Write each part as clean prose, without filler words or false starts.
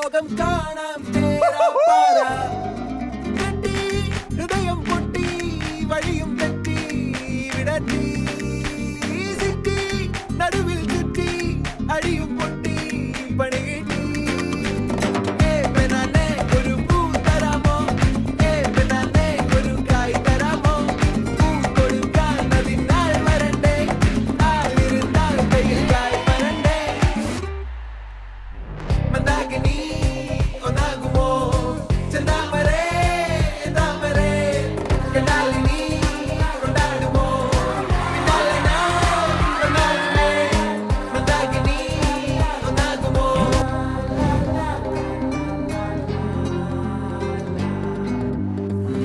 ലോകം കാണാം തേരാപ്പാര കെട്ടി ഹൃദയം പൊട്ടി വഴിയും തെറ്റി വിടറ്റി സിറ്റി നടുവിൽ ചുറ്റി അടിയും പൊട്ടി പണി കിട്ടി ഒരു പൂ തരാമോ ഒരു കായ് തരാമോ പൂ കൊടുക്കാൻ അതിനാൾ വരണ്ടേ ആളിരുന്നാൽ കയ്യിൽ കായ് വരണ്ടേ മന്ദാകിനി ഒന്നാകുമോ ചെന്താമരേ താമരേ കണ്ടാലിനി കൊണ്ടാടുമോ പിന്നാലെ ഞാൻ ഒന്നാകുമേ മന്ദാകിനി ഒന്നാകുമോ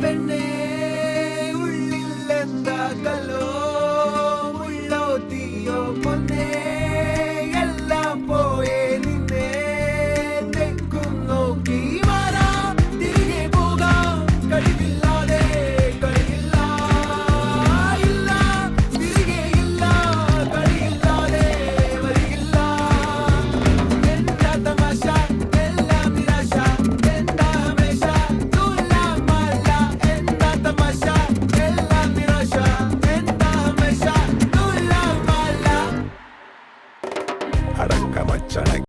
പെണ്ണേ ഉള്ളിൽ എന്താ കല്ല